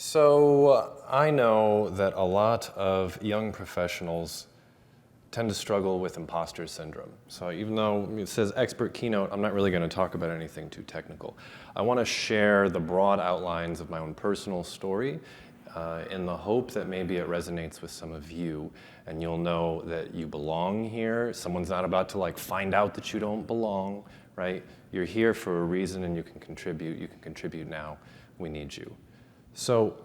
So I know that a lot of young professionals tend to struggle with imposter syndrome. So even though it says expert keynote, I'm not really going to talk about anything too technical. I want to share the broad outlines of my own personal story in the hope that maybe it resonates with some of you and you'll know that you belong here. Someone's not about to find out that you don't belong, right? You're here for a reason and you can contribute. You can contribute now. We need you. So,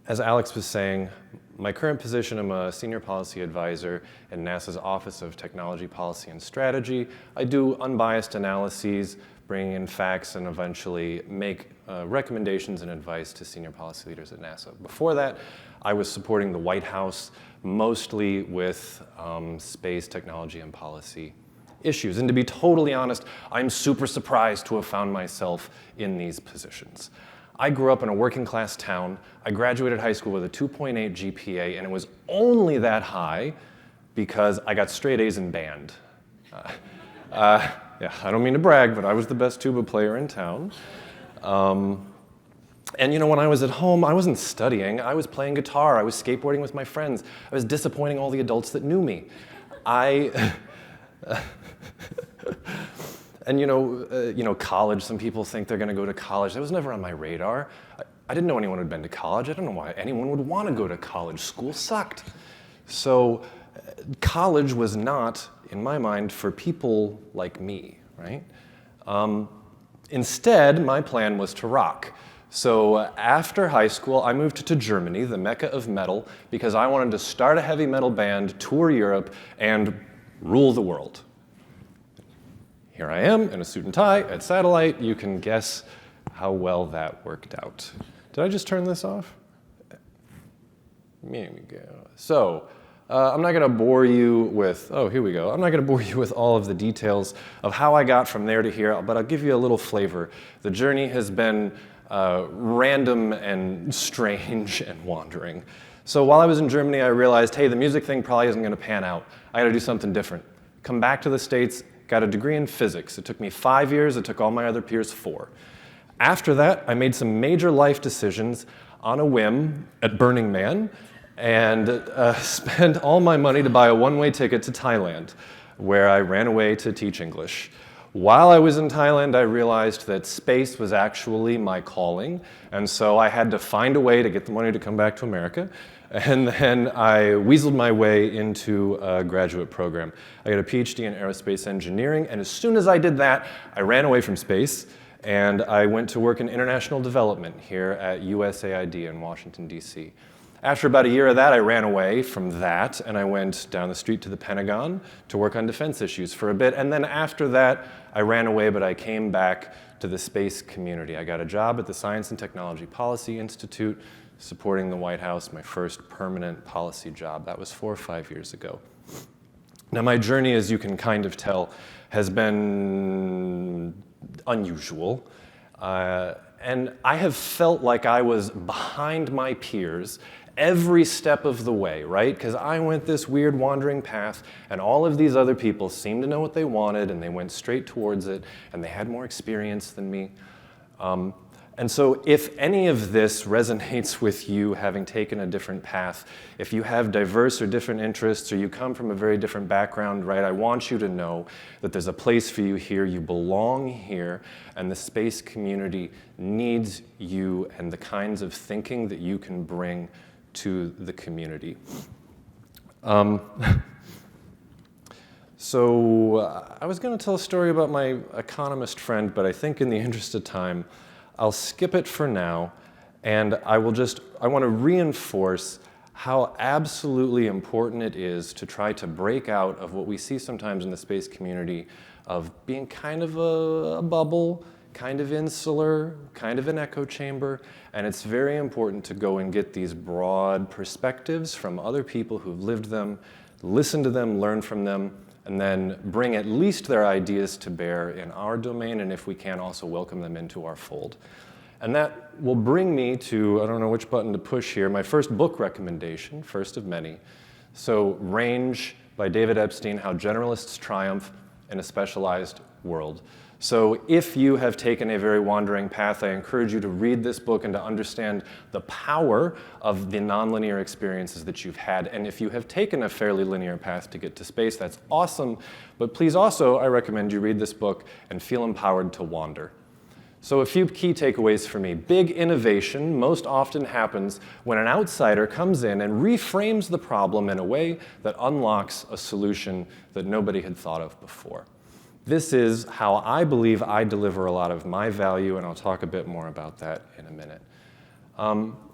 as Alex was saying, my current position, I'm a senior policy advisor in NASA's Office of Technology Policy and Strategy. I do unbiased analyses, bring in facts, and eventually make recommendations and advice to senior policy leaders at NASA. Before that, I was supporting the White House, mostly with space technology and policy issues. And to be totally honest, I'm super surprised to have found myself in these positions. I grew up in a working class town. I graduated high school with a 2.8 GPA, and it was only that high because I got straight A's in band. Yeah, I don't mean to brag, but I was the best tuba player in town. And when I was at home, I wasn't studying. I was playing guitar. I was skateboarding with my friends. I was disappointing all the adults that knew me. And college, some people think they're going to go to college. That was never on my radar. I didn't know anyone who had been to college. I don't know why anyone would want to go to college. School sucked. So college was not, in my mind, for people like me, right? Instead, my plan was to rock. So after high school, I moved to Germany, the mecca of metal, because I wanted to start a heavy metal band, tour Europe, and rule the world. Here I am in a suit and tie at Satellite. You can guess how well that worked out. Did I just turn this off? Here we go. So I'm not going to bore you with, here we go. I'm not going to bore you with all of the details of how I got from there to here, but I'll give you a little flavor. The journey has been random and strange and wandering. So while I was in Germany, I realized, hey, the music thing probably isn't going to pan out. I got to do something different. Come back to the States. Got a degree in physics. It took me 5 years. It took all my other peers 4. After that, I made some major life decisions on a whim at Burning Man and spent all my money to buy a one-way ticket to Thailand, where I ran away to teach English. While I was in Thailand, I realized that space was actually my calling, and so I had to find a way to get the money to come back to America. And then I weaseled my way into a graduate program. I got a Ph.D. in aerospace engineering, and as soon as I did that, I ran away from space, and I went to work in international development here at USAID in Washington, D.C. After about a year of that, I ran away from that, and I went down the street to the Pentagon to work on defense issues for a bit. And then after that, I ran away, but I came back to the space community. I got a job at the Science and Technology Policy Institute, supporting the White House, my first permanent policy job. That was 4 or 5 years ago. Now, my journey, as you can kind of tell, has been unusual. And I have felt like I was behind my peers every step of the way, right? Because I went this weird wandering path, and all of these other people seemed to know what they wanted, and they went straight towards it, and they had more experience than me. And so if any of this resonates with you having taken a different path, if you have diverse or different interests, or you come from a very different background, right, I want you to know that there's a place for you here, you belong here, and the space community needs you and the kinds of thinking that you can bring to the community. So I was going to tell a story about my economist friend, but I think in the interest of time, I'll skip it for now, and I want to reinforce how absolutely important it is to try to break out of what we see sometimes in the space community of being kind of a bubble, kind of insular, kind of an echo chamber, and it's very important to go and get these broad perspectives from other people who've lived them, listen to them, learn from them, and then bring at least their ideas to bear in our domain, and if we can, also welcome them into our fold. And that will bring me to, I don't know which button to push here, my first book recommendation, first of many. So Range by David Epstein, How Generalists Triumph in a Specialized World. So if you have taken a very wandering path, I encourage you to read this book and to understand the power of the nonlinear experiences that you've had. And if you have taken a fairly linear path to get to space, that's awesome. But please also, I recommend you read this book and feel empowered to wander. So a few key takeaways for me. Big innovation most often happens when an outsider comes in and reframes the problem in a way that unlocks a solution that nobody had thought of before. This is how I believe I deliver a lot of my value, and I'll talk a bit more about that in a minute.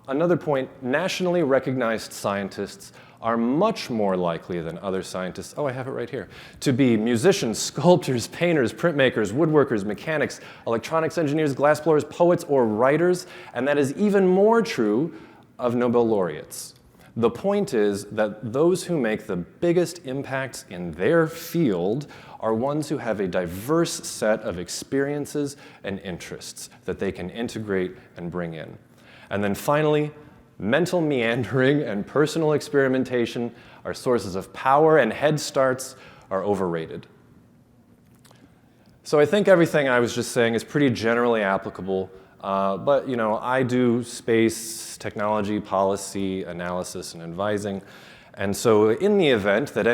Another point, nationally recognized scientists are much more likely than other scientists, oh, I have it right here, to be musicians, sculptors, painters, printmakers, woodworkers, mechanics, electronics engineers, glassblowers, poets, or writers, and that is even more true of Nobel laureates. The point is that those who make the biggest impacts in their field are ones who have a diverse set of experiences and interests that they can integrate and bring in. And then finally, mental meandering and personal experimentation are sources of power, and head starts are overrated. So I think everything I was just saying is pretty generally applicable, but I do space, technology, policy, analysis, and advising. And so in the event that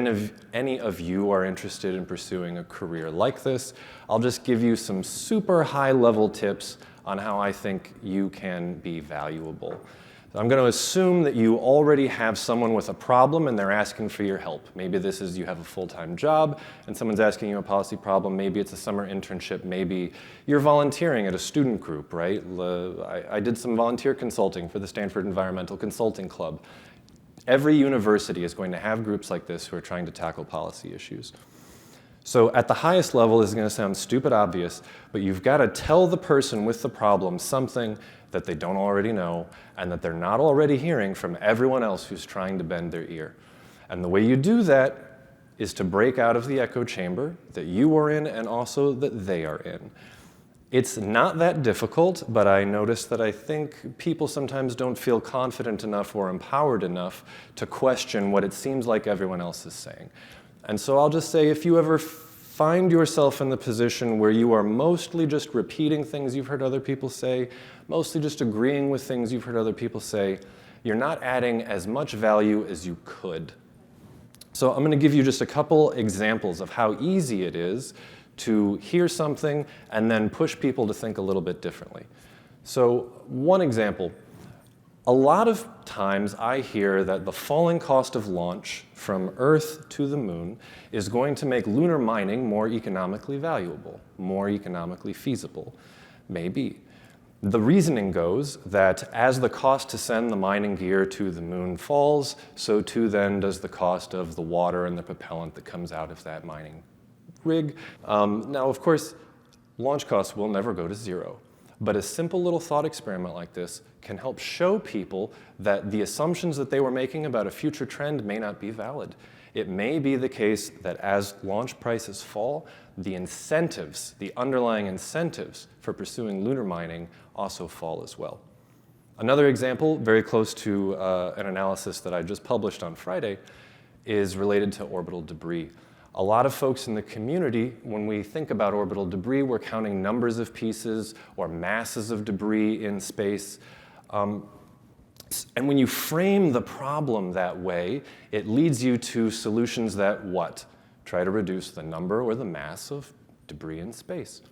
any of you are interested in pursuing a career like this, I'll just give you some super high-level tips on how I think you can be valuable. So I'm going to assume that you already have someone with a problem and they're asking for your help. Maybe this is you have a full-time job and someone's asking you a policy problem. Maybe it's a summer internship. Maybe you're volunteering at a student group, right? I did some volunteer consulting for the Stanford Environmental Consulting Club. Every university is going to have groups like this who are trying to tackle policy issues. So at the highest level, this is going to sound stupid obvious, but you've got to tell the person with the problem something that they don't already know and that they're not already hearing from everyone else who's trying to bend their ear. And the way you do that is to break out of the echo chamber that you are in and also that they are in. It's not that difficult, but I notice that I think people sometimes don't feel confident enough or empowered enough to question what it seems like everyone else is saying. And so I'll just say, if you ever find yourself in the position where you are mostly just repeating things you've heard other people say, mostly just agreeing with things you've heard other people say, you're not adding as much value as you could. So I'm going to give you just a couple examples of how easy it is to hear something and then push people to think a little bit differently. So one example, a lot of times I hear that the falling cost of launch from Earth to the moon is going to make lunar mining more economically valuable, more economically feasible. Maybe. The reasoning goes that as the cost to send the mining gear to the moon falls, so too then does the cost of the water and the propellant that comes out of that mining rig. Now, of course, launch costs will never go to zero. But a simple little thought experiment like this can help show people that the assumptions that they were making about a future trend may not be valid. It may be the case that as launch prices fall, the incentives, the underlying incentives for pursuing lunar mining also fall as well. Another example, very close to an analysis that I just published on Friday, is related to orbital debris. A lot of folks in the community, when we think about orbital debris, we're counting numbers of pieces or masses of debris in space. And when you frame the problem that way, it leads you to solutions that what? Try to reduce the number or the mass of debris in space.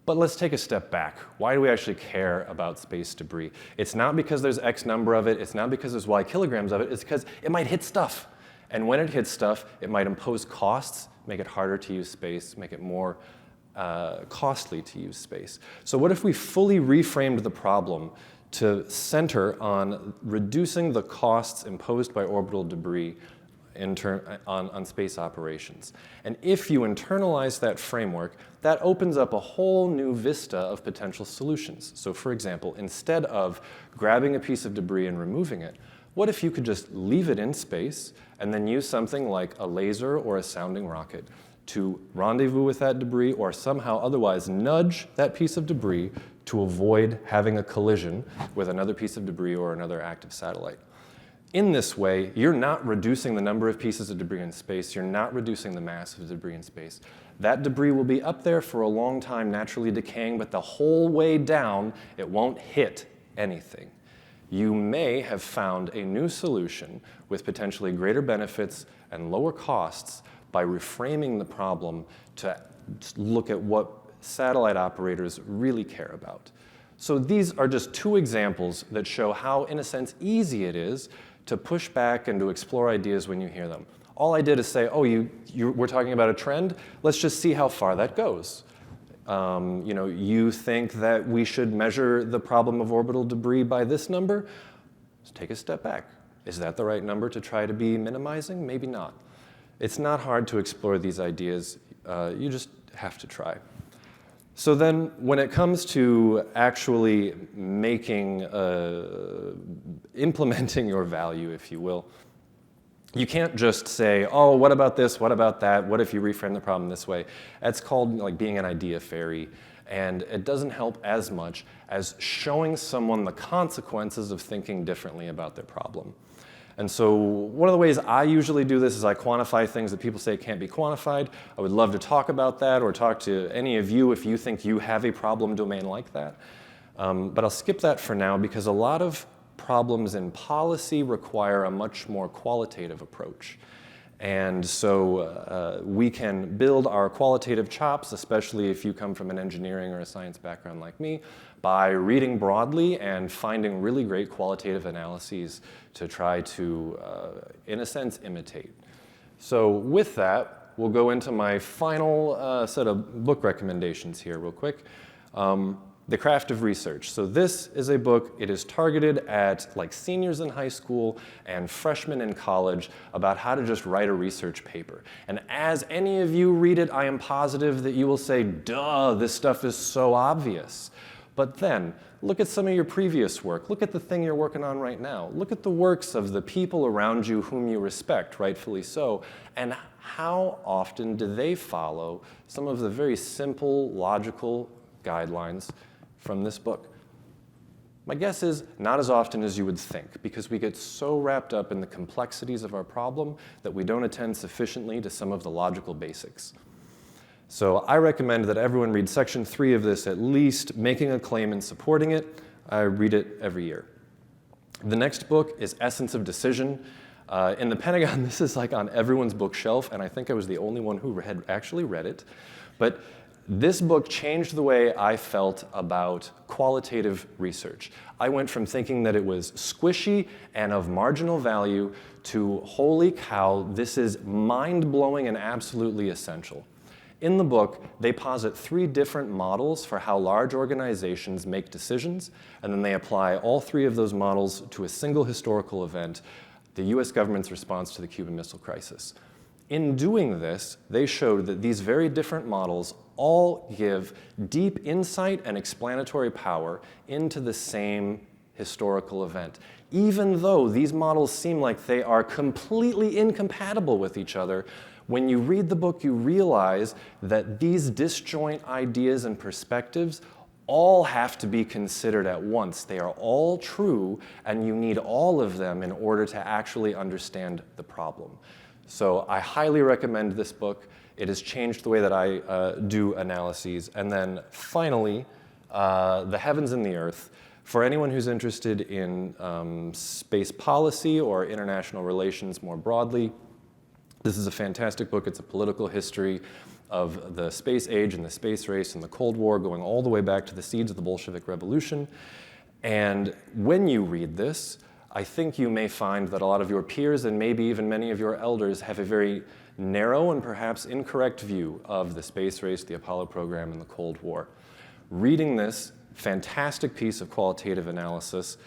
But let's take a step back. Why do we actually care about space debris? It's not because there's X number of it. It's not because there's Y kilograms of it. It's because it might hit stuff. And when it hits stuff, it might impose costs, make it harder to use space, make it more costly to use space. So what if we fully reframed the problem to center on reducing the costs imposed by orbital debris on space operations? And if you internalize that framework, that opens up a whole new vista of potential solutions. So for example, instead of grabbing a piece of debris and removing it, what if you could just leave it in space and then use something like a laser or a sounding rocket to rendezvous with that debris or somehow otherwise nudge that piece of debris to avoid having a collision with another piece of debris or another active satellite? In this way, you're not reducing the number of pieces of debris in space, you're not reducing the mass of debris in space, That debris will be up there for a long time, naturally decaying, but the whole way down, it won't hit anything. You may have found a new solution with potentially greater benefits and lower costs by reframing the problem to look at what satellite operators really care about. So these are just two examples that show how, in a sense, easy it is to push back and to explore ideas when you hear them. All I did is say, oh, we're talking about a trend. Let's just see how far that goes. You think that we should measure the problem of orbital debris by this number? Let's take a step back. Is that the right number to try to be minimizing? Maybe not. It's not hard to explore these ideas. You just have to try. So then when it comes to actually implementing your value, if you will, you can't just say, oh, what about this, what about that, what if you reframe the problem this way? That's called like being an idea fairy, and it doesn't help as much as showing someone the consequences of thinking differently about their problem. And so one of the ways I usually do this is I quantify things that people say can't be quantified. I would love to talk about that or talk to any of you if you think you have a problem domain like that. But I'll skip that for now because a lot of problems in policy require a much more qualitative approach. And so we can build our qualitative chops, especially if you come from an engineering or a science background like me, by reading broadly and finding really great qualitative analyses to try to, in a sense, imitate. So with that, we'll go into my final set of book recommendations here real quick. The Craft of Research. So this is a book, it is targeted at like seniors in high school and freshmen in college about how to just write a research paper. And as any of you read it, I am positive that you will say, duh, this stuff is so obvious. But then, look at some of your previous work. Look at the thing you're working on right now. Look at the works of the people around you whom you respect, rightfully so, and how often do they follow some of the very simple, logical guidelines from this book? My guess is not as often as you would think, because we get so wrapped up in the complexities of our problem that we don't attend sufficiently to some of the logical basics. So I recommend that everyone read section 3 of this, at least making a claim and supporting it. I read it every year. The next book is Essence of Decision. In the Pentagon, this is like on everyone's bookshelf, and I think I was the only one who had actually read it. But this book changed the way I felt about qualitative research. I went from thinking that it was squishy and of marginal value to, holy cow, this is mind-blowing and absolutely essential. In the book, they posit 3 different models for how large organizations make decisions, and then they apply all 3 of those models to a single historical event, the US government's response to the Cuban Missile Crisis. In doing this, they showed that these very different models all give deep insight and explanatory power into the same historical event. Even though these models seem like they are completely incompatible with each other, when you read the book, you realize that these disjoint ideas and perspectives all have to be considered at once. They are all true, and you need all of them in order to actually understand the problem. So I highly recommend this book. It has changed the way that I do analyses. And then finally, The Heavens and the Earth. For anyone who's interested in space policy or international relations more broadly, this is a fantastic book. It's a political history of the space age and the space race and the Cold War, going all the way back to the seeds of the Bolshevik Revolution. And when you read this, I think you may find that a lot of your peers and maybe even many of your elders have a very narrow and perhaps incorrect view of the space race, the Apollo program, and the Cold War. Reading this fantastic piece of qualitative analysis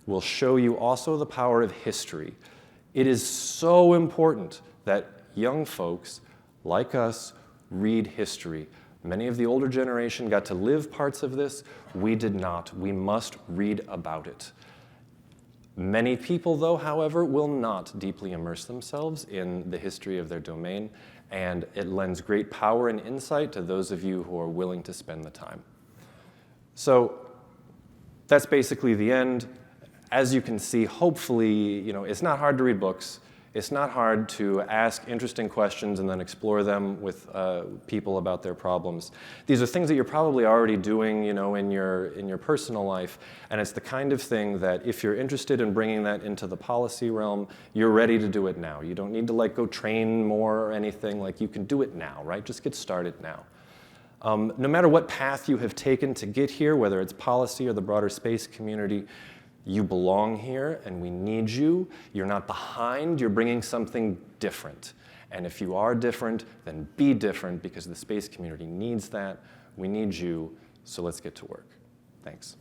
will show you also the power of history. It is so important that young folks like us read history. Many of the older generation got to live parts of this. We did not. We must read about it. Many people, though, however, will not deeply immerse themselves in the history of their domain, and it lends great power and insight to those of you who are willing to spend the time. So that's basically the end. As you can see, hopefully, it's not hard to read books. It's not hard to ask interesting questions and then explore them with people about their problems. These are things that you're probably already doing, in your personal life, and it's the kind of thing that if you're interested in bringing that into the policy realm, you're ready to do it now. You don't need to go train more or anything. You can do it now, right? Just get started now. No matter what path you have taken to get here, whether it's policy or the broader space community, you belong here and we need you. You're not behind, you're bringing something different. And if you are different, then be different because the space community needs that. We need you, so let's get to work. Thanks.